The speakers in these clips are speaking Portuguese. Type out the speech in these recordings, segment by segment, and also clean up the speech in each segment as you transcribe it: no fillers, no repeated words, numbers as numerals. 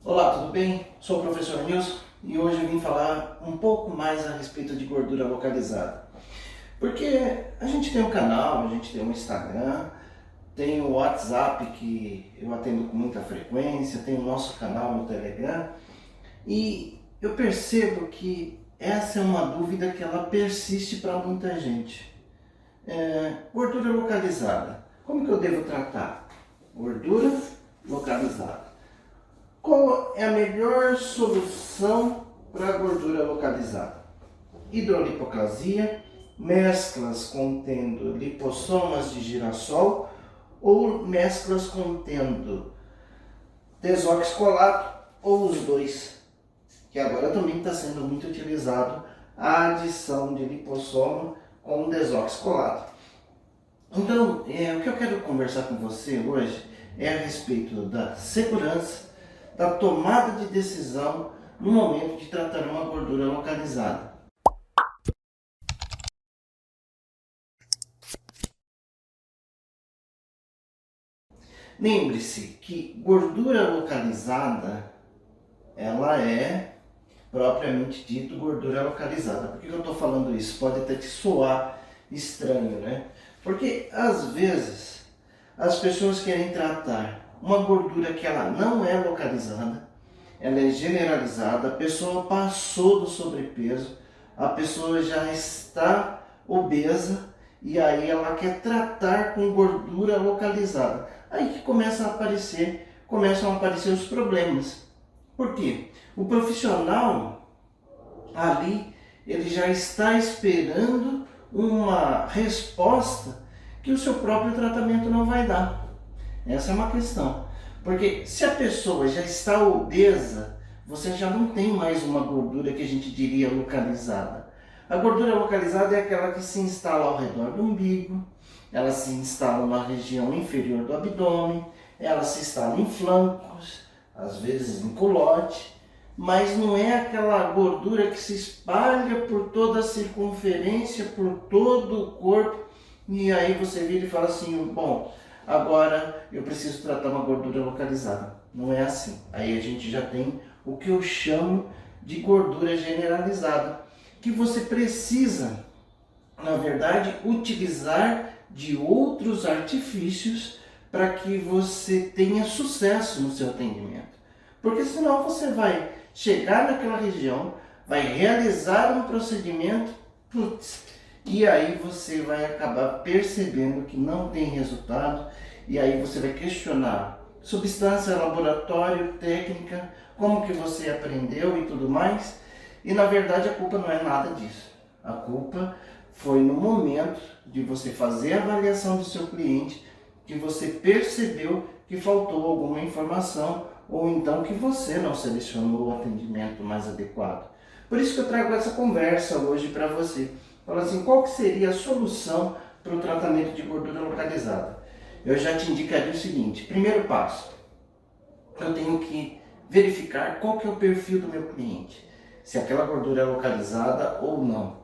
Olá, tudo bem? Sou o professor Nilson e hoje eu vim falar um pouco mais a respeito de gordura localizada. Porque a gente tem um canal, a gente tem um Instagram, tem o WhatsApp que eu atendo com muita frequência, tem o nosso canal no Telegram e eu percebo que essa é uma dúvida que ela persiste para muita gente. Gordura localizada, como que eu devo tratar? Gordura localizada. Qual é a melhor solução para a gordura localizada? Hidrolipoplasia, mesclas contendo lipossomas de girassol ou mesclas contendo desoxicolato ou os dois, que agora também está sendo muito utilizado a adição de lipossoma com desoxicolato. Então, o que eu quero conversar com você hoje é a respeito da segurança da tomada de decisão no momento de tratar uma gordura localizada. Lembre-se que gordura localizada, ela é propriamente dito gordura localizada. Por que eu estou falando isso? Pode até te soar estranho, né? Porque às vezes as pessoas querem tratar uma gordura que ela não é localizada, ela é generalizada, a pessoa passou do sobrepeso, a pessoa já está obesa e aí ela quer tratar com gordura localizada. Aí que começam a aparecer os problemas. Por quê? O profissional ali, ele já está esperando uma resposta que o seu próprio tratamento não vai dar. Essa é uma questão. Porque se a pessoa já está obesa, você já não tem mais uma gordura que a gente diria localizada. A gordura localizada é aquela que se instala ao redor do umbigo, ela se instala na região inferior do abdômen, ela se instala em flancos, às vezes em culote, mas não é aquela gordura que se espalha por toda a circunferência, por todo o corpo, e aí você vira e fala assim, bom, agora eu preciso tratar uma gordura localizada. Não é assim. Aí a gente já tem o que eu chamo de gordura generalizada, que você precisa, na verdade, utilizar de outros artifícios para que você tenha sucesso no seu atendimento. Porque senão você vai chegar naquela região, vai realizar um procedimento, e aí você vai acabar percebendo que não tem resultado, e aí você vai questionar substância, laboratório, técnica, como que você aprendeu e tudo mais, e na verdade a culpa não é nada disso. A culpa foi no momento de você fazer a avaliação do seu cliente que você percebeu que faltou alguma informação ou então que você não selecionou o atendimento mais adequado. Por isso que eu trago essa conversa hoje para você. Fala assim, qual que seria a solução para o tratamento de gordura localizada? Eu já te indicaria o seguinte, primeiro passo, eu tenho que verificar qual que é o perfil do meu cliente, se aquela gordura é localizada ou não.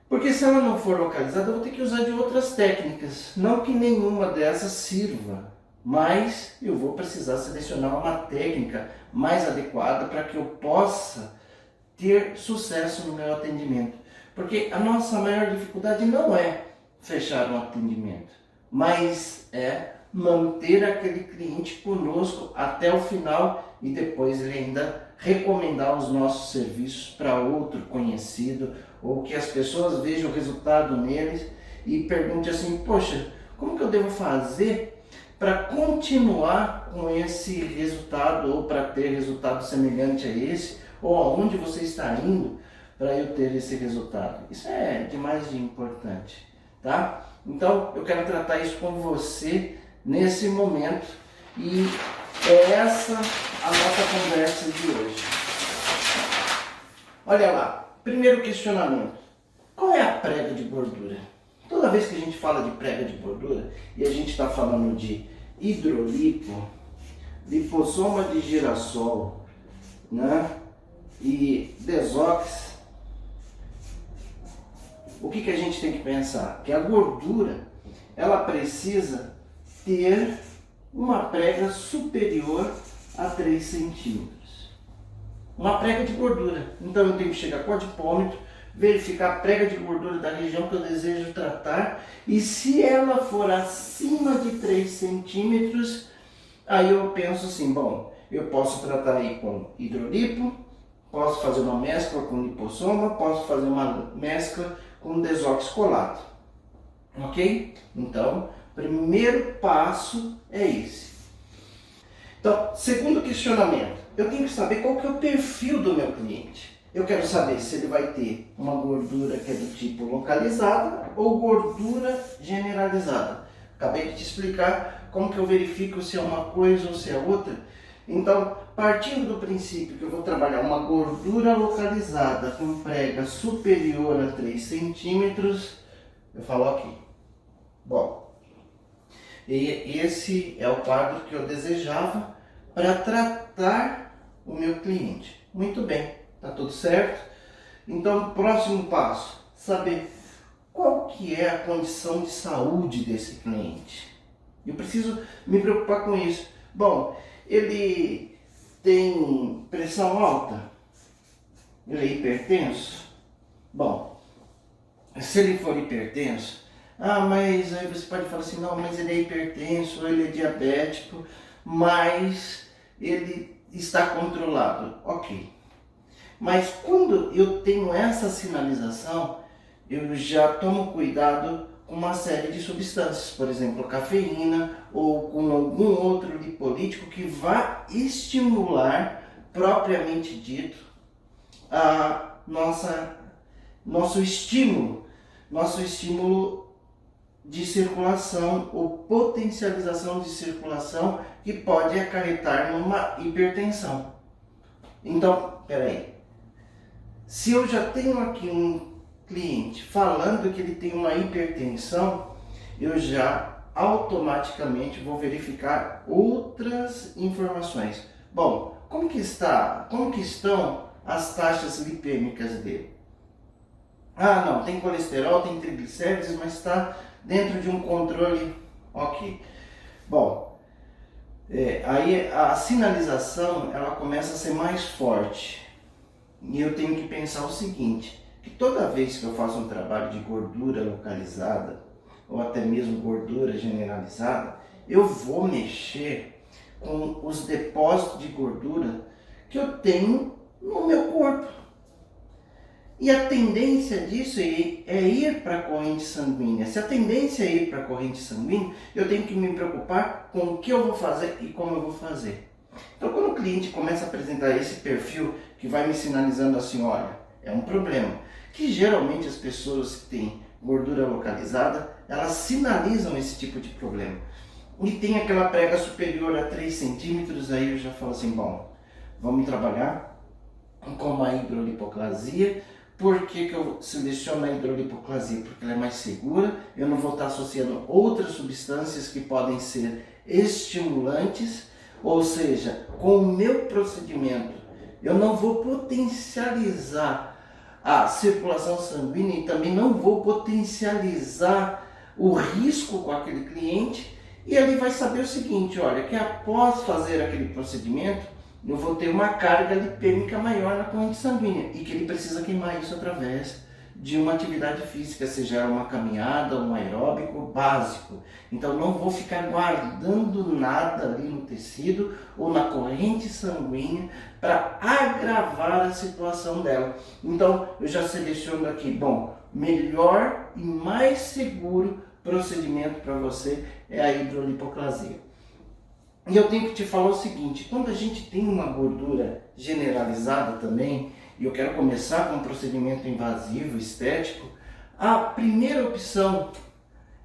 Porque se ela não for localizada, eu vou ter que usar de outras técnicas, não que nenhuma dessas sirva, mas eu vou precisar selecionar uma técnica mais adequada para que eu possa ter sucesso no meu atendimento. Porque a nossa maior dificuldade não é fechar um atendimento, mas é manter aquele cliente conosco até o final e depois ele ainda recomendar os nossos serviços para outro conhecido ou que as pessoas vejam o resultado neles e pergunte assim, poxa, como que eu devo fazer para continuar com esse resultado ou para ter resultado semelhante a esse ou aonde você está indo para eu ter esse resultado. Isso é demais de importante, tá? Então, eu quero tratar isso com você nesse momento e é essa a nossa conversa de hoje. Olha lá, primeiro questionamento. Qual é a prega de gordura? Toda vez que a gente fala de prega de gordura e a gente está falando de hidrolipo, lipossoma de girassol, né? E desox, o que a gente tem que pensar? Que a gordura, ela precisa ter uma prega superior a 3 centímetros. Uma prega de gordura. Então eu tenho que chegar com o adipômetro, verificar a prega de gordura da região que eu desejo tratar, e se ela for acima de 3 centímetros, aí eu penso assim, bom, eu posso tratar aí com hidrolipo, posso fazer uma mescla com lipossoma, posso fazer uma mescla com desoxicolato, ok? Então, primeiro passo é esse. Então, segundo questionamento, eu tenho que saber qual que é o perfil do meu cliente. Eu quero saber se ele vai ter uma gordura que é do tipo localizada ou gordura generalizada. Acabei de te explicar como que eu verifico se é uma coisa ou se é outra. Então, partindo do princípio que eu vou trabalhar uma gordura localizada com prega superior a 3 centímetros, eu falo aqui. Bom, e esse é o quadro que eu desejava para tratar o meu cliente. Muito bem. Tá tudo certo? Então, próximo passo, saber qual que é a condição de saúde desse cliente. Eu preciso me preocupar com isso. Bom, ele tem pressão alta? Ele é hipertenso? Bom, se ele for hipertenso, mas aí você pode falar assim, não, mas ele é hipertenso, ele é diabético, mas ele está controlado. Ok. Mas quando eu tenho essa sinalização, eu já tomo cuidado com uma série de substâncias, por exemplo, a cafeína ou com algum outro lipolítico que vá estimular, propriamente dito, a nosso estímulo de circulação ou potencialização de circulação que pode acarretar numa hipertensão. Então, peraí. Se eu já tenho aqui um cliente falando que ele tem uma hipertensão, eu já automaticamente vou verificar outras informações. Bom, como que estão as taxas lipêmicas dele? Ah, não, tem colesterol, tem triglicérides, mas está dentro de um controle ok. Bom, aí a sinalização ela começa a ser mais forte. E eu tenho que pensar o seguinte, que toda vez que eu faço um trabalho de gordura localizada, ou até mesmo gordura generalizada, eu vou mexer com os depósitos de gordura que eu tenho no meu corpo. E a tendência disso é ir para a corrente sanguínea. Se a tendência é ir para a corrente sanguínea, eu tenho que me preocupar com o que eu vou fazer e como eu vou fazer. Então, quando o cliente começa a apresentar esse perfil que vai me sinalizando assim, olha, é um problema, que geralmente as pessoas que têm gordura localizada, elas sinalizam esse tipo de problema. E tem aquela prega superior a 3 centímetros, aí eu já falo assim, bom, vamos trabalhar com a hidrolipoclasia. Por que eu seleciono a hidrolipoclasia? Porque ela é mais segura, eu não vou estar associando outras substâncias que podem ser estimulantes, ou seja, com o meu procedimento, eu não vou potencializar a circulação sanguínea e também não vou potencializar o risco com aquele cliente, e ele vai saber o seguinte, olha, que após fazer aquele procedimento, eu vou ter uma carga lipêmica maior na corrente sanguínea e que ele precisa queimar isso através de uma atividade física, seja uma caminhada, um aeróbico básico. Então não vou ficar guardando nada ali no tecido ou na corrente sanguínea para agravar a situação dela. Então eu já seleciono aqui, bom, melhor e mais seguro procedimento para você é a hidrolipoclasia. E eu tenho que te falar o seguinte, quando a gente tem uma gordura generalizada também, e eu quero começar com um procedimento invasivo, estético, a primeira opção,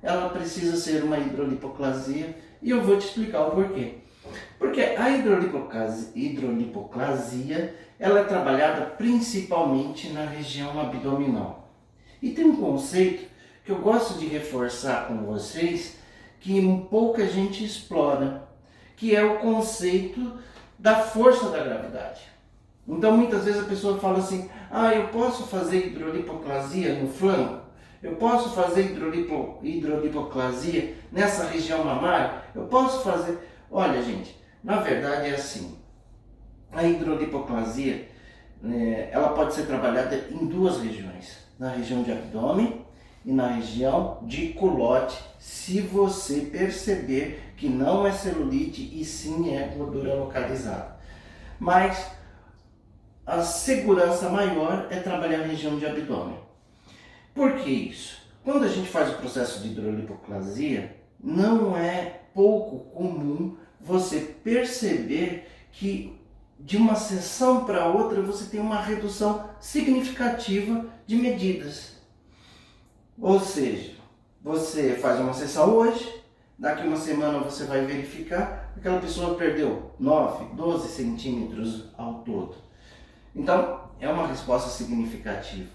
ela precisa ser uma hidrolipoclasia, e eu vou te explicar o porquê. Porque a hidrolipoclasia, ela é trabalhada principalmente na região abdominal. E tem um conceito que eu gosto de reforçar com vocês, que pouca gente explora, que é o conceito da força da gravidade. Então muitas vezes a pessoa fala assim, eu posso fazer hidrolipoclasia no flanco? Eu posso fazer hidrolipoclasia nessa região mamária? Eu posso fazer... Olha gente, Na verdade é assim, a hidrolipoplasia, ela pode ser trabalhada em duas regiões, na região de abdômen e na região de culote, se você perceber que não é celulite e sim é gordura localizada. Mas a segurança maior é trabalhar a região de abdômen. Por que isso? Quando a gente faz o processo de hidrolipoplasia, não é pouco comum você perceber que de uma sessão para outra você tem uma redução significativa de medidas. Ou seja, você faz uma sessão hoje, daqui uma semana você vai verificar, aquela pessoa perdeu 9, 12 centímetros ao todo. Então, é uma resposta significativa.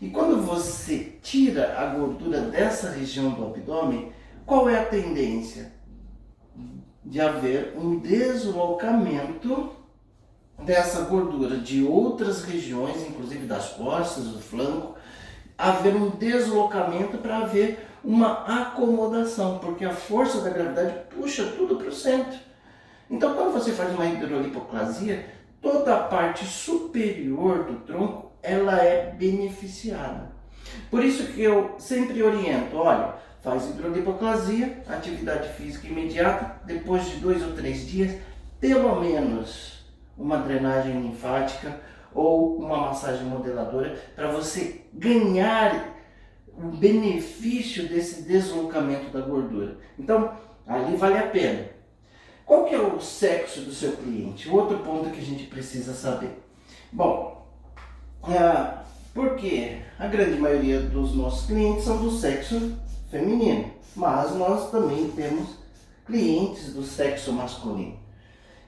E quando você tira a gordura dessa região do abdômen, qual é a tendência? De haver um deslocamento dessa gordura de outras regiões, inclusive das costas, do flanco, haver um deslocamento para haver uma acomodação, porque a força da gravidade puxa tudo para o centro. Então, quando você faz uma hidrolipoplasia, toda a parte superior do tronco ela é beneficiada. Por isso que eu sempre oriento, olha, faz hidrolipoplasia, atividade física imediata, depois de 2 ou 3 dias, pelo menos uma drenagem linfática ou uma massagem modeladora para você ganhar o benefício desse deslocamento da gordura. Então, ali vale a pena. Qual que é o sexo do seu cliente? Outro ponto que a gente precisa saber. Bom, porque a grande maioria dos nossos clientes são do sexo feminino, mas nós também temos clientes do sexo masculino.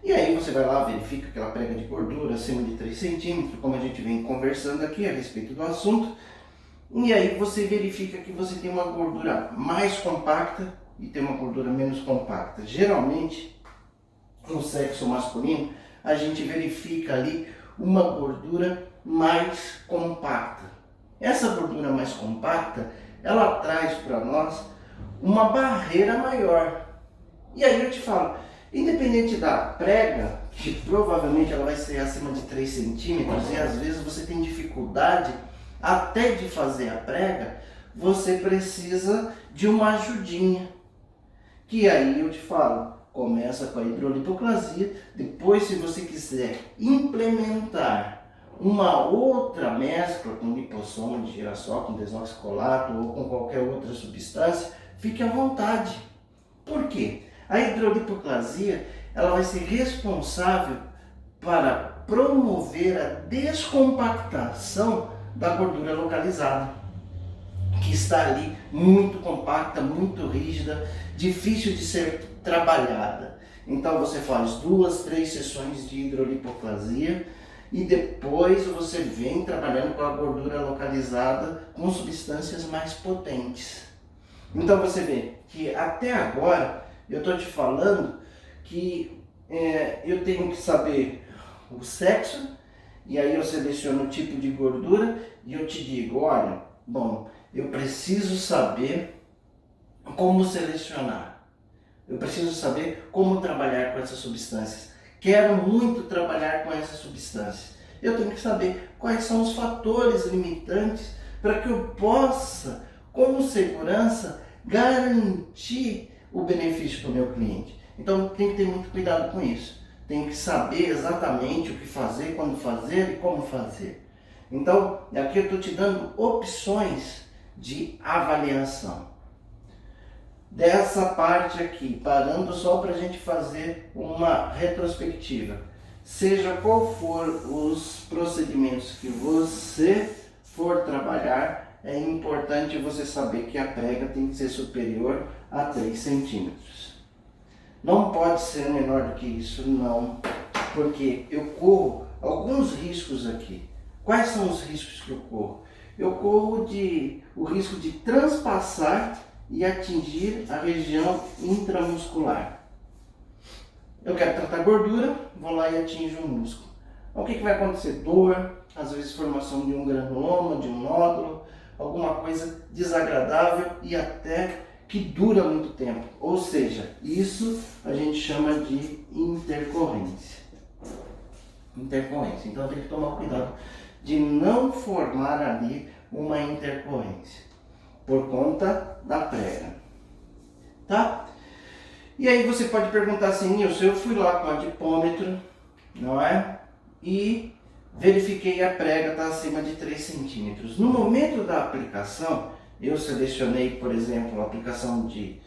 E aí você vai lá, verifica aquela prega de gordura acima de 3 centímetros, como a gente vem conversando aqui a respeito do assunto, e aí você verifica que você tem uma gordura mais compacta e tem uma gordura menos compacta. Geralmente, no sexo masculino, a gente verifica ali uma gordura mais compacta. Essa gordura mais compacta, ela traz para nós uma barreira maior. E aí eu te falo, independente da prega, que provavelmente ela vai ser acima de 3 centímetros, e às vezes você tem dificuldade até de fazer a prega, você precisa de uma ajudinha. Que aí eu te falo, começa com a hidrolipoplasia, depois se você quiser implementar uma outra mescla com lipossoma de girassol, com desoxicolato ou com qualquer outra substância, fique à vontade. Por quê? A hidrolipoplasia ela vai ser responsável para promover a descompactação da gordura localizada, que está ali muito compacta, muito rígida, difícil de ser trabalhada. Então você faz 2, 3 sessões de hidrolipoplasia e depois você vem trabalhando com a gordura localizada com substâncias mais potentes. Então você vê que até agora eu estou te falando que eu tenho que saber o sexo, e aí eu seleciono o tipo de gordura e eu te digo, olha, bom, eu preciso saber como selecionar, eu preciso saber como trabalhar com essas substâncias. Quero muito trabalhar com essas substâncias. Eu tenho que saber quais são os fatores limitantes para que eu possa, com segurança, garantir o benefício para o meu cliente. Então tem que ter muito cuidado com isso. Tem que saber exatamente o que fazer, quando fazer e como fazer. Então, aqui eu estou te dando opções de avaliação. Dessa parte aqui, parando só para a gente fazer uma retrospectiva. Seja qual for os procedimentos que você for trabalhar, é importante você saber que a prega tem que ser superior a 3 centímetros. Não pode ser menor do que isso, não, porque eu corro alguns riscos aqui. Quais são os riscos que eu corro? Eu corro o risco de transpassar e atingir a região intramuscular. Eu quero tratar gordura, vou lá e atinjo o músculo. Então, o que vai acontecer? Dor, às vezes formação de um granuloma, de um nódulo, alguma coisa desagradável e até que dura muito tempo. Ou seja, isso a gente chama de intercorrência. Intercorrência. Então tem que tomar cuidado de não formar ali uma intercorrência por conta da prega. Tá? E aí você pode perguntar assim, Nilson, eu fui lá com o adipômetro, não é? E verifiquei a prega está acima de 3 centímetros. No momento da aplicação, eu selecionei, por exemplo, a aplicação de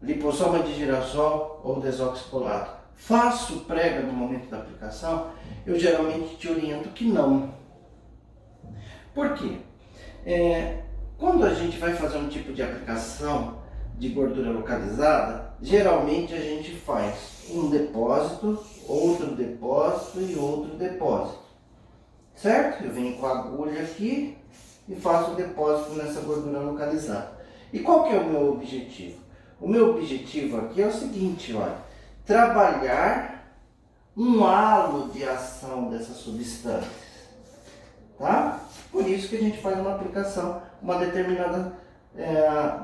lipossoma de girassol ou desoxicolato. Faço prega no momento da aplicação? Eu geralmente te oriento que não. Por quê? Quando a gente vai fazer um tipo de aplicação de gordura localizada, geralmente a gente faz um depósito, outro depósito e outro depósito. Certo? Eu venho com a agulha aqui e faço o depósito nessa gordura localizada. E qual que é o meu objetivo? O meu objetivo aqui é o seguinte, olha, trabalhar um halo de ação dessas substâncias, tá? Por isso que a gente faz uma aplicação, uma determinada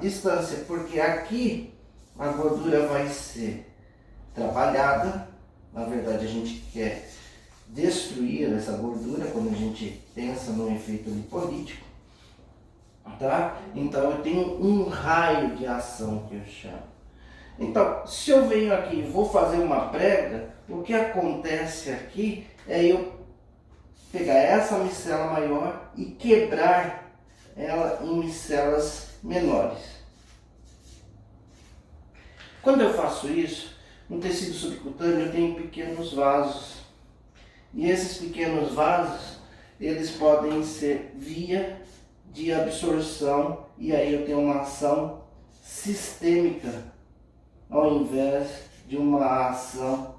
distância, porque aqui a gordura vai ser trabalhada, na verdade a gente quer destruir essa gordura quando a gente pensa no efeito lipolítico, tá? Então eu tenho um raio de ação que eu chamo. Então, se eu venho aqui e vou fazer uma prega, o que acontece aqui é eu pegar essa micela maior e quebrar ela em micelas menores. Quando eu faço isso, no tecido subcutâneo eu tenho pequenos vasos. E esses pequenos vasos, eles podem ser via de absorção, e aí eu tenho uma ação sistêmica ao invés de uma ação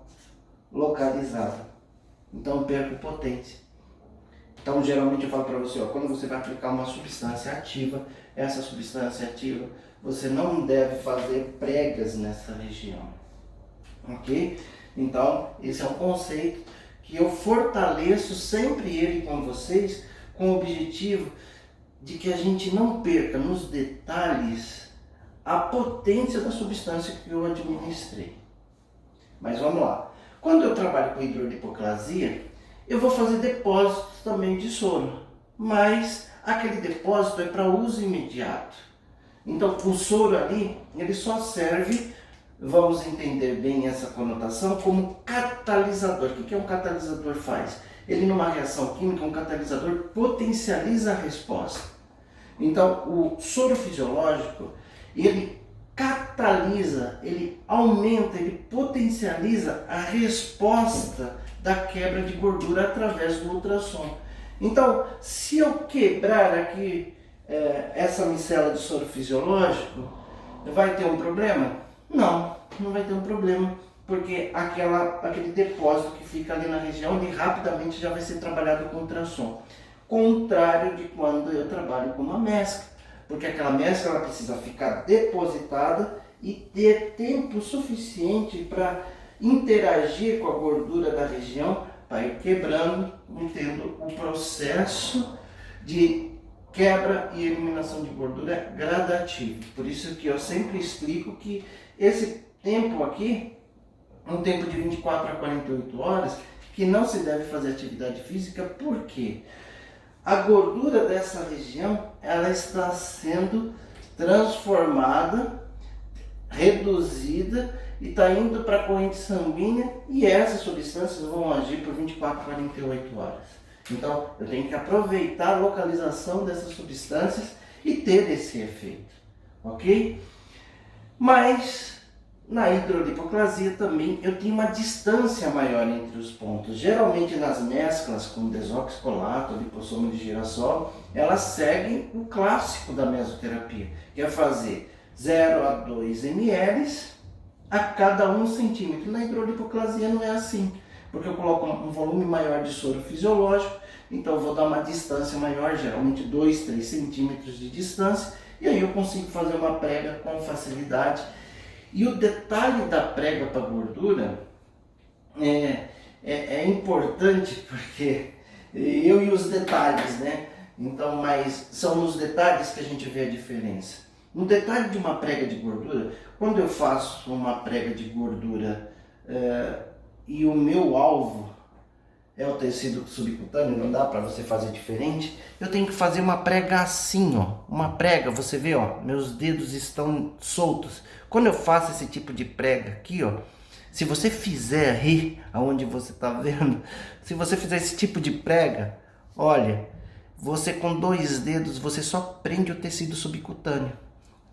localizada. Então eu perco potência. Então geralmente eu falo para você, quando você vai aplicar uma substância ativa, essa substância ativa, você não deve fazer pregas nessa região. Ok? Então esse é um conceito que eu fortaleço sempre ele com vocês, com o objetivo de que a gente não perca nos detalhes a potência da substância que eu administrei. Mas vamos lá. Quando eu trabalho com hidrolipoclasia, eu vou fazer depósitos também de soro, mas aquele depósito é para uso imediato. Então o soro ali, ele só serve, vamos entender bem essa conotação, como catalisador. O que um catalisador faz? Ele numa reação química, um catalisador potencializa a resposta. Então o soro fisiológico, ele catalisa, ele aumenta, ele potencializa a resposta da quebra de gordura através do ultrassom. Então, se eu quebrar aqui essa micela de soro fisiológico, vai ter um problema? Não, não vai ter um problema, porque aquele depósito que fica ali na região, ele rapidamente já vai ser trabalhado com ultrassom. Contrário de quando eu trabalho com uma mescla, porque aquela mescla ela precisa ficar depositada e ter tempo suficiente para interagir com a gordura da região, para ir quebrando, tendo o processo de quebra e eliminação de gordura gradativo. Por isso que eu sempre explico que esse tempo aqui, um tempo de 24 a 48 horas, que não se deve fazer atividade física, por quê? A gordura dessa região, ela está sendo transformada, reduzida e está indo para a corrente sanguínea, e essas substâncias vão agir por 24 a 48 horas. Então, eu tenho que aproveitar a localização dessas substâncias e ter esse efeito, ok? Mas na hidrolipoclasia também eu tenho uma distância maior entre os pontos. Geralmente nas mesclas com desoxicolato, lipossoma de girassol, elas seguem o clássico da mesoterapia, que é fazer 0 a 2 ml a cada 1 centímetro. Na hidrolipoclasia não é assim, porque eu coloco um volume maior de soro fisiológico, então eu vou dar uma distância maior, geralmente 2, 3 centímetros de distância, e aí eu consigo fazer uma prega com facilidade. E o detalhe da prega para gordura é importante, porque eu e os detalhes, né? Então, mas são nos detalhes que a gente vê a diferença. Um detalhe de uma prega de gordura, quando eu faço uma prega de gordura e o meu alvo é o tecido subcutâneo, não dá para você fazer diferente, eu tenho que fazer uma prega assim, ó. Uma prega, você vê, ó, meus dedos estão soltos. Quando eu faço esse tipo de prega aqui, ó, se você fizer aí, aonde você tá vendo, se você fizer esse tipo de prega, olha, você com 2 dedos, você só prende o tecido subcutâneo.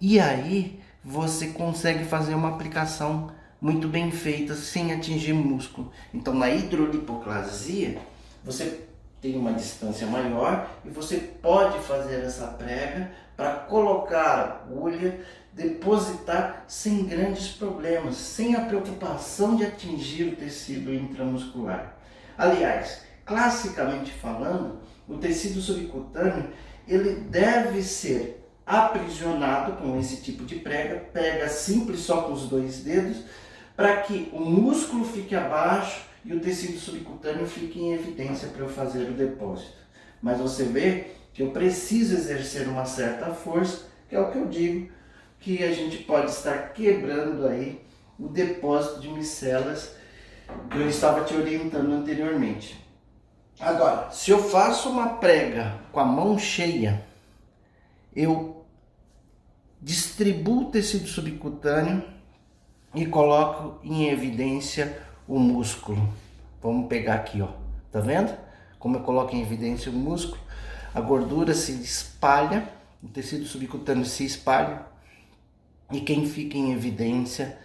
E aí, você consegue fazer uma aplicação muito bem feita, sem atingir músculo. Então, na hidrolipoplasia, você tem uma distância maior e você pode fazer essa prega para colocar a agulha, depositar sem grandes problemas, sem a preocupação de atingir o tecido intramuscular. Aliás, classicamente falando, o tecido subcutâneo ele deve ser aprisionado com esse tipo de prega simples só com os 2 dedos, para que o músculo fique abaixo e o tecido subcutâneo fique em evidência para eu fazer o depósito. Mas você vê que eu preciso exercer uma certa força, que é o que eu digo, que a gente pode estar quebrando aí o depósito de micelas que eu estava te orientando anteriormente. Agora, se eu faço uma prega com a mão cheia, eu distribuo o tecido subcutâneo e coloco em evidência o músculo. Vamos pegar aqui, ó. Tá vendo? Como eu coloco em evidência o músculo, a gordura se espalha, o tecido subcutâneo se espalha e quem fica em evidência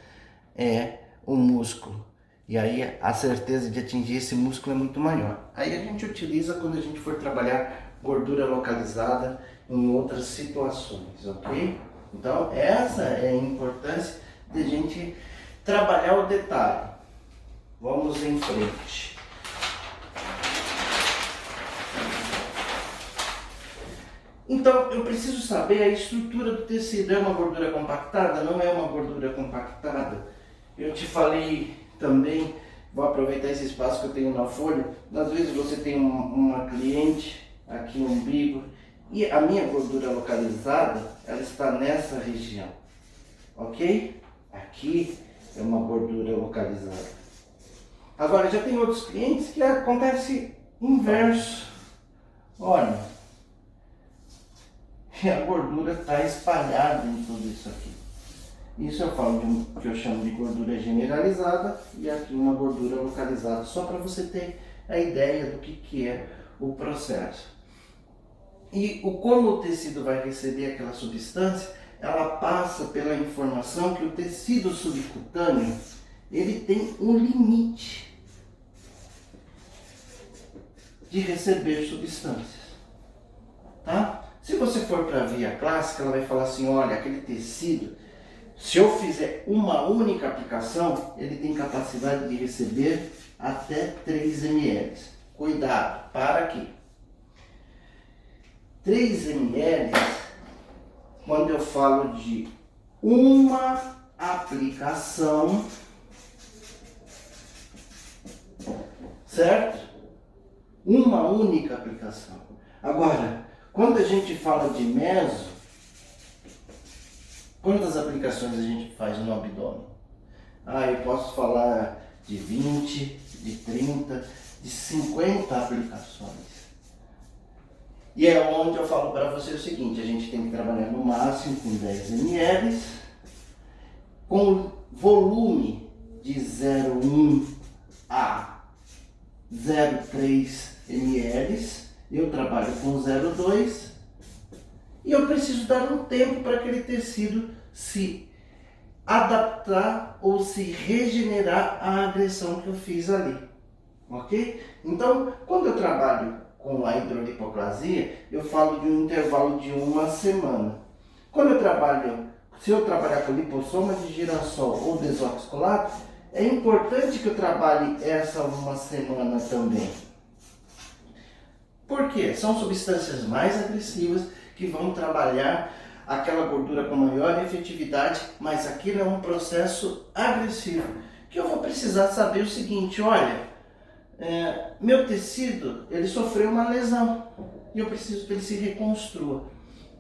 é o músculo. E aí a certeza de atingir esse músculo é muito maior. Aí a gente utiliza quando a gente for trabalhar gordura localizada em outras situações, ok? Então essa é a importância de a gente trabalhar o detalhe. Vamos em frente. Então eu preciso saber a estrutura do tecido. É uma gordura compactada? Não é uma gordura compactada? Eu te falei também, vou aproveitar esse espaço que eu tenho na folha. Às vezes você tem uma cliente aqui no umbigo e a minha gordura localizada, ela está nessa região, ok? Aqui é uma gordura localizada. Agora já tem outros clientes que acontece inverso. Olha, a gordura está espalhada em tudo isso aqui. Isso eu falo de um que eu chamo de gordura generalizada e aqui uma gordura localizada, só para você ter a ideia do que é o processo. E como o tecido vai receber aquela substância, ela passa pela informação que o tecido subcutâneo ele tem um limite de receber substâncias, tá? Se você for para a via clássica, ela vai falar assim, olha, aquele tecido, se eu fizer uma única aplicação, ele tem capacidade de receber até 3 ml. Cuidado, para aqui. 3 ml, quando eu falo de uma aplicação, certo? Uma única aplicação. Agora, quando a gente fala de meso, quantas aplicações a gente faz no abdômen? Eu posso falar de 20, de 30, de 50 aplicações. E é onde eu falo para você o seguinte, a gente tem que trabalhar no máximo com 10 ml, com volume de 0,1 a 0,3 ml, eu trabalho com 0,2 e eu preciso dar um tempo para aquele tecido se adaptar ou se regenerar à agressão que eu fiz ali, ok? Então, quando eu trabalho com a hidrolipoplasia, eu falo de um intervalo de 1 semana. Se eu trabalhar com lipossoma de girassol ou desoxicolato, é importante que eu trabalhe essa 1 semana também. Por quê? São substâncias mais agressivas que vão trabalhar aquela gordura com maior efetividade, mas aquilo é um processo agressivo, que eu vou precisar saber o seguinte, olha, meu tecido, ele sofreu uma lesão e eu preciso que ele se reconstrua,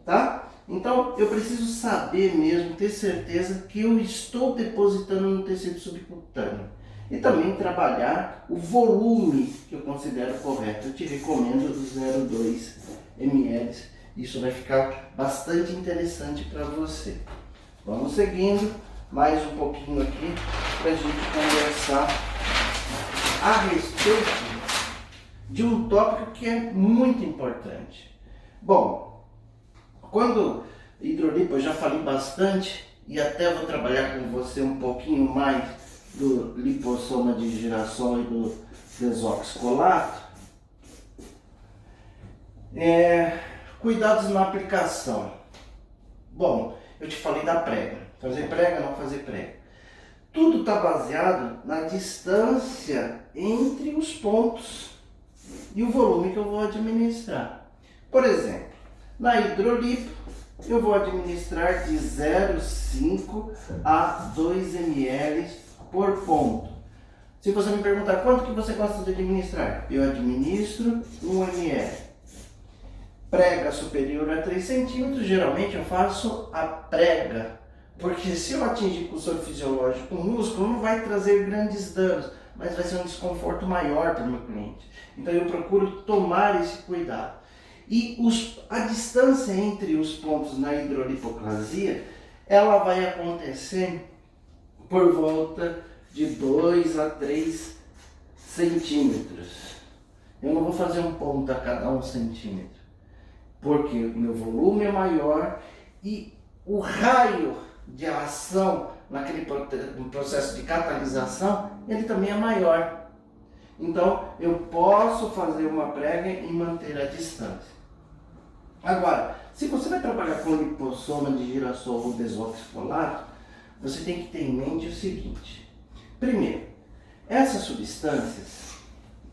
tá? Então eu preciso saber mesmo, ter certeza que eu estou depositando no tecido subcutâneo. E também trabalhar o volume que eu considero correto. Eu te recomendo os 0,2 ml. Isso vai ficar bastante interessante para você. Vamos seguindo mais um pouquinho aqui para a gente conversar a respeito de um tópico que é muito importante. Bom, quando hidrolipo eu já falei bastante e até vou trabalhar com você um pouquinho mais do lipossoma de girassol e do desoxicolato. Cuidados na aplicação. Bom, eu te falei da prega. Fazer prega, não fazer prega. Tudo está baseado na distância entre os pontos e o volume que eu vou administrar. Por exemplo, na hidrolipo eu vou administrar de 0,5 a 2 ml por ponto. Se você me perguntar quanto que você gosta de administrar, eu administro 1 ml. Prega superior a 3 centímetros, geralmente eu faço a prega, porque se eu atingir com o soro fisiológico com o músculo, não vai trazer grandes danos, mas vai ser um desconforto maior para o meu cliente. Então eu procuro tomar esse cuidado. E a distância entre os pontos na hidrolipoclasia, ela vai acontecer por volta de 2 a 3 centímetros. Eu não vou fazer um ponto a cada 1 centímetro, porque o meu volume é maior e o raio de ação naquele processo de catalisação, ele também é maior. Então, eu posso fazer uma prega e manter a distância. Agora, se você vai trabalhar com lipossoma de girassol ou desoxicolato, você tem que ter em mente o seguinte. Primeiro, essas substâncias,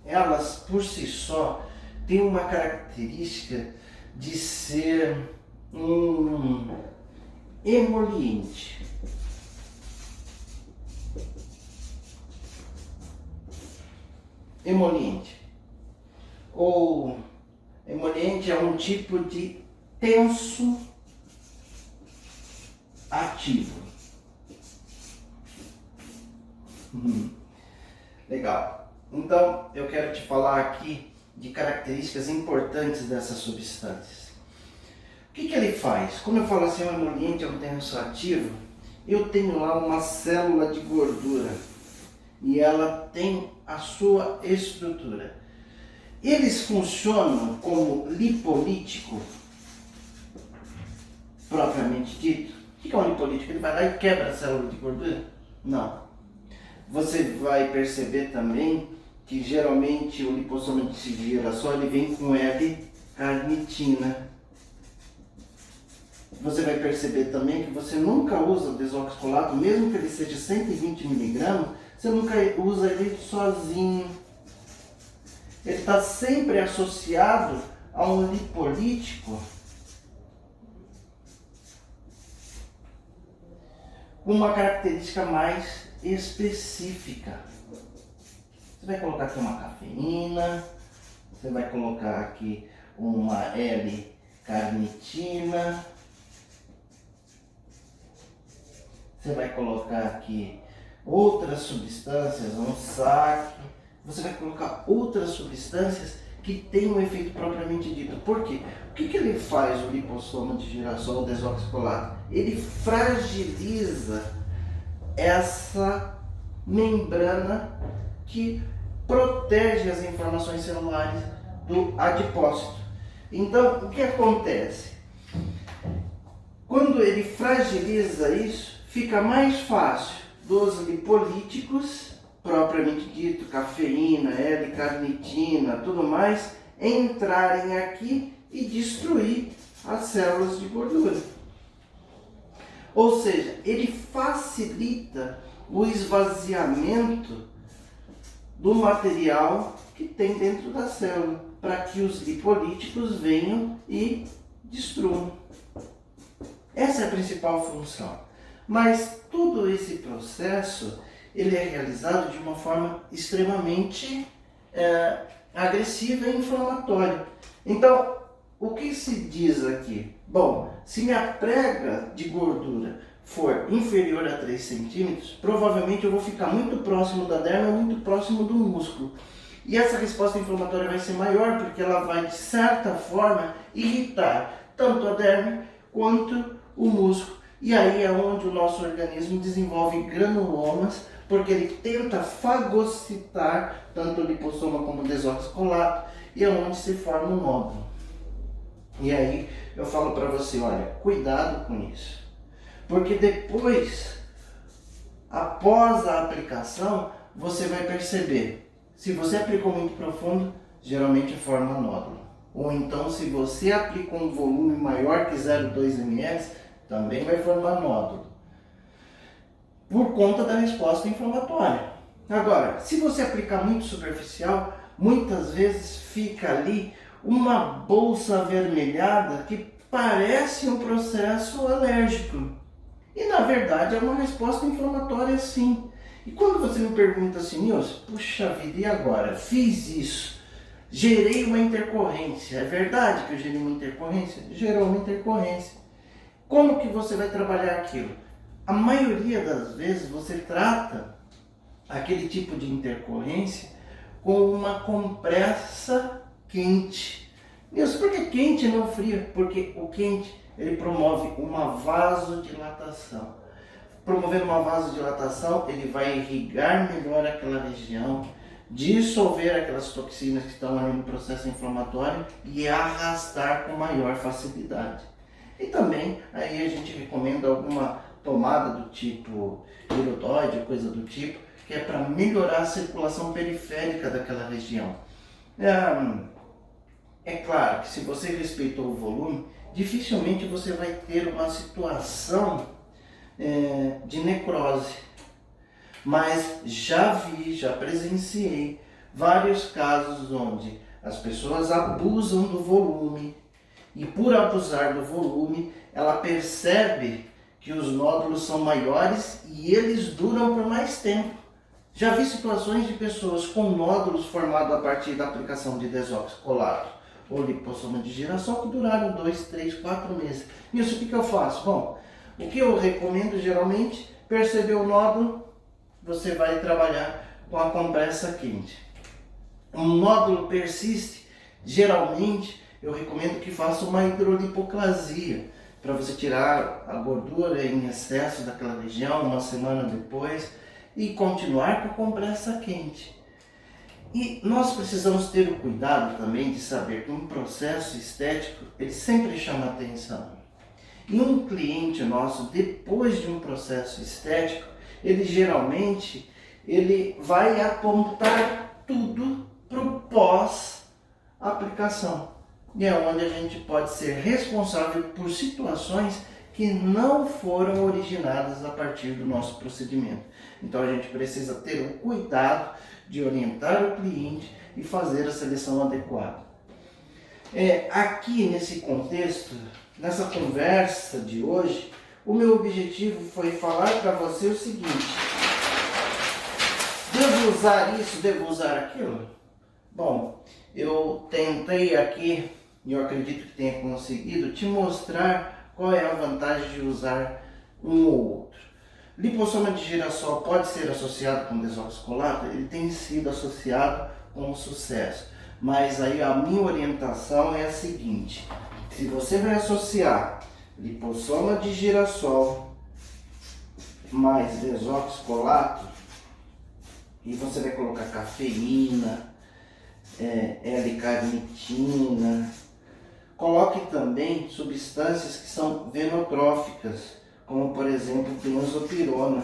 elas por si só têm uma característica de ser um emoliente. Emoliente. Ou emoliente é um tipo de tenso ativo. Legal. Então, eu quero te falar aqui de características importantes dessas substâncias. O que ele faz? Como eu falo assim, um emoliente é um tenso ativo, eu tenho lá uma célula de gordura e ela tem a sua estrutura. Eles funcionam como lipolítico, propriamente dito. O que é um lipolítico? Ele vai lá e quebra a célula de gordura? Não. Você vai perceber também que geralmente o lipossoma de girassol ele vem com L-carnitina. Você vai perceber também que você nunca usa o desoxicolato, mesmo que ele seja 120 mg, você nunca usa ele sozinho. Ele está sempre associado a um lipolítico com uma característica mais específica. Você vai colocar aqui uma cafeína, você vai colocar aqui uma L-carnitina, você vai colocar aqui outras substâncias, um SAC, você vai colocar outras substâncias que têm um efeito propriamente dito. Por quê? O que ele faz, o lipossoma de girassol desoxicolato? Ele fragiliza essa membrana que protege as informações celulares do adipócito. Então, o que acontece? Quando ele fragiliza isso, fica mais fácil dos lipolíticos, propriamente dito, cafeína, L-carnitina, tudo mais, entrarem aqui e destruir as células de gordura. Ou seja, ele facilita o esvaziamento do material que tem dentro da célula, para que os lipolíticos venham e destruam. Essa é a principal função. Mas todo esse processo ele é realizado de uma forma extremamente agressiva e inflamatória. Então, o que se diz aqui? Bom, se minha prega de gordura for inferior a 3 centímetros, provavelmente eu vou ficar muito próximo da derme ou muito próximo do músculo. E essa resposta inflamatória vai ser maior porque ela vai, de certa forma, irritar tanto a derme quanto o músculo. E aí é onde o nosso organismo desenvolve granulomas, porque ele tenta fagocitar tanto o lipossoma como o desoxicolato, e é onde se forma o nódulo. E aí eu falo para você, olha, cuidado com isso. Porque depois, após a aplicação, você vai perceber. Se você aplicou muito profundo, geralmente forma nódulo. Ou então, se você aplicou um volume maior que 0,2 ml, também vai formar nódulo. Por conta da resposta inflamatória. Agora, se você aplicar muito superficial, muitas vezes fica ali uma bolsa avermelhada que parece um processo alérgico. E na verdade é uma resposta inflamatória sim. E quando você me pergunta assim, Nilson, puxa vida, e agora? Fiz isso, gerei uma intercorrência. É verdade que eu gerei uma intercorrência? Gerou uma intercorrência. Como que você vai trabalhar aquilo? A maioria das vezes você trata aquele tipo de intercorrência com uma compressa quente. Nilson, por que quente e não fria? Porque o quente ele promove uma vasodilatação. Promovendo uma vasodilatação, ele vai irrigar melhor aquela região, dissolver aquelas toxinas que estão ali no processo inflamatório e arrastar com maior facilidade. E também aí a gente recomenda alguma tomada do tipo irodoide, coisa do tipo, que é para melhorar a circulação periférica daquela região. É claro que se você respeitou o volume, dificilmente você vai ter uma situação de necrose. Mas já vi, já presenciei vários casos onde as pessoas abusam do volume e por abusar do volume, ela percebe que os nódulos são maiores e eles duram por mais tempo. Já vi situações de pessoas com nódulos formados a partir da aplicação de desoxicolato ou lipossoma de girassol que duraram 2, 3, 4 meses. Nisso o que eu faço? Bom, o que eu recomendo geralmente, perceber o nódulo, você vai trabalhar com a compressa quente. Um nódulo persiste, geralmente eu recomendo que faça uma hidrolipoclasia, para você tirar a gordura em excesso daquela região, uma semana depois, e continuar com a compressa quente. E nós precisamos ter o cuidado também de saber que um processo estético, ele sempre chama atenção. E um cliente nosso, depois de um processo estético, ele geralmente vai apontar tudo para o pós-aplicação. E é onde a gente pode ser responsável por situações que não foram originadas a partir do nosso procedimento. Então a gente precisa ter o cuidado de orientar o cliente e fazer a seleção adequada. Aqui nesse contexto, nessa conversa de hoje, o meu objetivo foi falar para você o seguinte: devo usar isso, devo usar aquilo? Bom, eu tentei aqui, e eu acredito que tenha conseguido, te mostrar qual é a vantagem de usar um ou outro. Lipossoma de girassol pode ser associado com desoxicolato? Ele tem sido associado com sucesso. Mas aí a minha orientação é a seguinte: se você vai associar lipossoma de girassol mais desoxicolato, e você vai colocar cafeína, L-carnitina, coloque também substâncias que são venotróficas, como por exemplo benzopirona,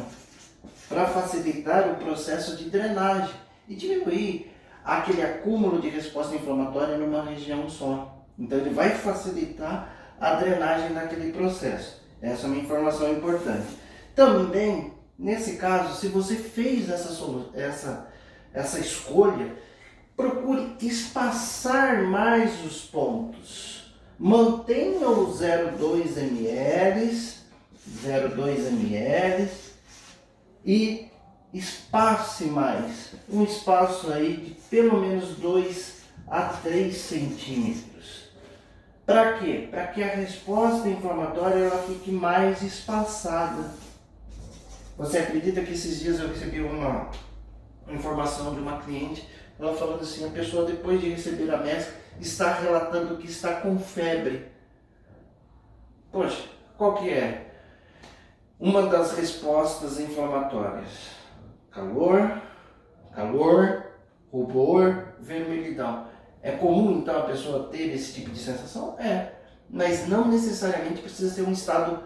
para facilitar o processo de drenagem e diminuir aquele acúmulo de resposta inflamatória numa região só. Então ele vai facilitar a drenagem naquele processo. Essa é uma informação importante. Também, nesse caso, se você fez essa escolha, procure espaçar mais os pontos. Mantenha o 0,2 ml, e espace mais. Um espaço aí de pelo menos 2 a 3 centímetros. Para quê? Para que a resposta inflamatória ela fique mais espaçada. Você acredita que esses dias eu recebi uma informação de uma cliente, ela falando assim, a pessoa depois de receber a mescla está relatando que está com febre. Poxa, qual que é? Uma das respostas inflamatórias: calor, rubor, vermelhidão. É comum então a pessoa ter esse tipo de sensação? É, mas não necessariamente precisa ser um estado,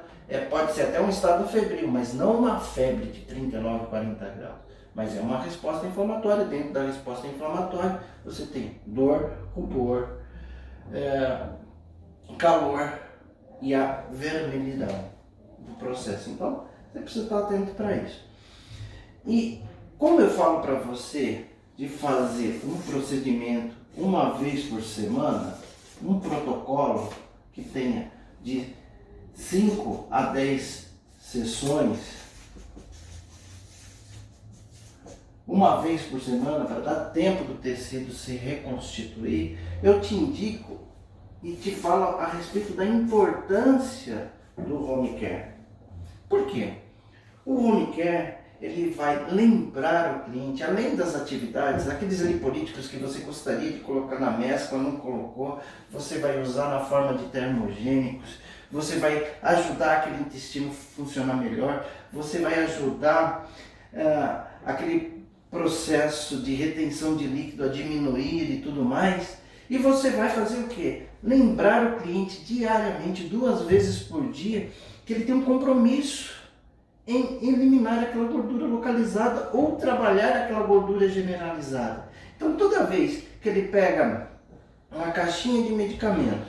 pode ser até um estado febril, mas não uma febre de 39, 40 graus. Mas é uma resposta inflamatória. Dentro da resposta inflamatória você tem dor, rubor, calor e a vermelhidão do processo. Então você precisa estar atento para isso. E como eu falo para você de fazer um procedimento uma vez por semana, um protocolo que tenha de 5 a 10 sessões, uma vez por semana, para dar tempo do tecido se reconstituir, eu te indico e te falo a respeito da importância do home care. Por quê? O home care, ele vai lembrar o cliente, além das atividades, aqueles lipolíticos que você gostaria de colocar na mescla, não colocou, você vai usar na forma de termogênicos, você vai ajudar aquele intestino a funcionar melhor, você vai ajudar aquele processo de retenção de líquido a diminuir e tudo mais, e você vai fazer o quê? Lembrar o cliente diariamente, 2 vezes por dia, que ele tem um compromisso em eliminar aquela gordura localizada ou trabalhar aquela gordura generalizada. Então toda vez que ele pega uma caixinha de medicamento,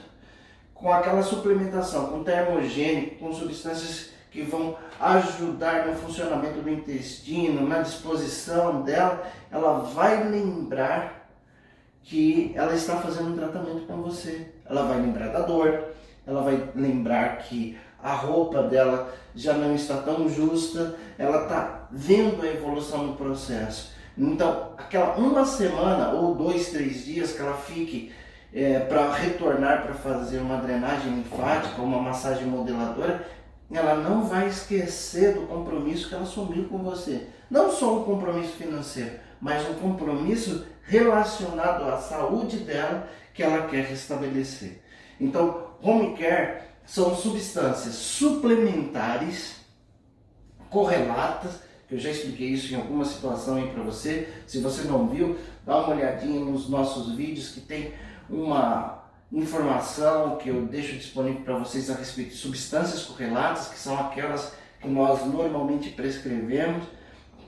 com aquela suplementação, com termogênico, com substâncias que vão ajudar no funcionamento do intestino, na disposição dela, ela vai lembrar que ela está fazendo um tratamento com você. Ela vai lembrar da dor, ela vai lembrar que a roupa dela já não está tão justa, ela está vendo a evolução no processo. Então, aquela uma semana ou 2, 3 dias que ela fique para retornar para fazer uma drenagem linfática, uma massagem modeladora, ela não vai esquecer do compromisso que ela assumiu com você. Não só um compromisso financeiro, mas um compromisso relacionado à saúde dela que ela quer restabelecer. Então, home care são substâncias suplementares correlatas, que eu já expliquei isso em alguma situação aí para você. Se você não viu, dá uma olhadinha nos nossos vídeos que tem uma informação que eu deixo disponível para vocês a respeito de substâncias correlatas, que são aquelas que nós normalmente prescrevemos,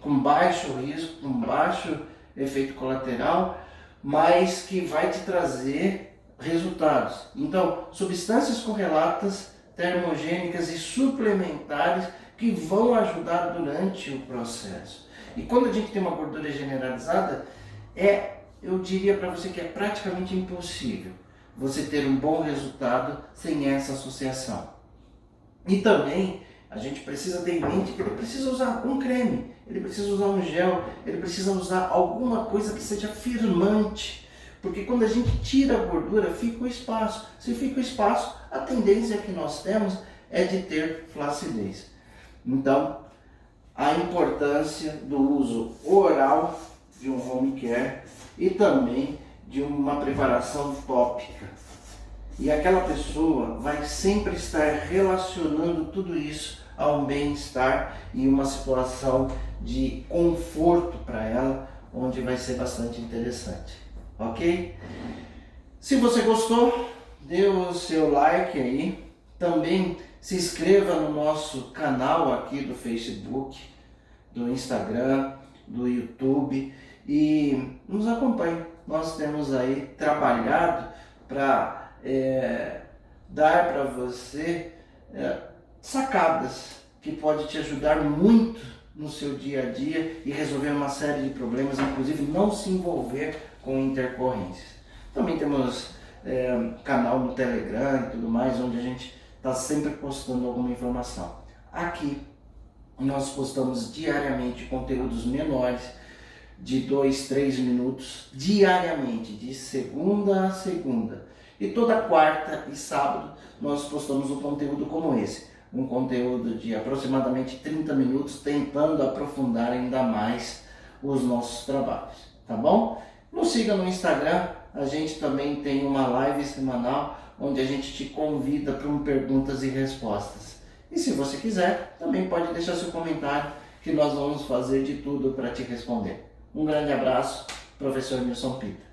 com baixo risco, com baixo efeito colateral, mas que vai te trazer resultados. Então, substâncias correlatas, termogênicas e suplementares que vão ajudar durante o processo. E quando a gente tem uma gordura generalizada, eu diria para você que é praticamente impossível você ter um bom resultado sem essa associação. E também a gente precisa ter em mente que ele precisa usar um creme, ele precisa usar um gel, ele precisa usar alguma coisa que seja firmante. Porque quando a gente tira a gordura, fica o espaço. Se fica o espaço, a tendência que nós temos é de ter flacidez. Então, a importância do uso oral de um home care e também de uma preparação tópica. E aquela pessoa vai sempre estar relacionando tudo isso a um bem-estar e uma situação de conforto para ela, onde vai ser bastante interessante. Ok? Se você gostou, dê o seu like aí. Também se inscreva no nosso canal aqui do Facebook, do Instagram, do YouTube e nos acompanhe. Nós temos aí trabalhado para dar para você sacadas que pode te ajudar muito no seu dia a dia e resolver uma série de problemas, inclusive não se envolver com intercorrências. Também temos canal no Telegram e tudo mais, onde a gente está sempre postando alguma informação. Aqui nós postamos diariamente conteúdos menores, de 2, 3 minutos, diariamente, de segunda a segunda. E toda quarta e sábado nós postamos um conteúdo como esse. Um conteúdo de aproximadamente 30 minutos, tentando aprofundar ainda mais os nossos trabalhos, tá bom? Nos siga no Instagram, a gente também tem uma live semanal, onde a gente te convida para perguntas e respostas. E se você quiser, também pode deixar seu comentário, que nós vamos fazer de tudo para te responder. Um grande abraço, professor Nilson Pita.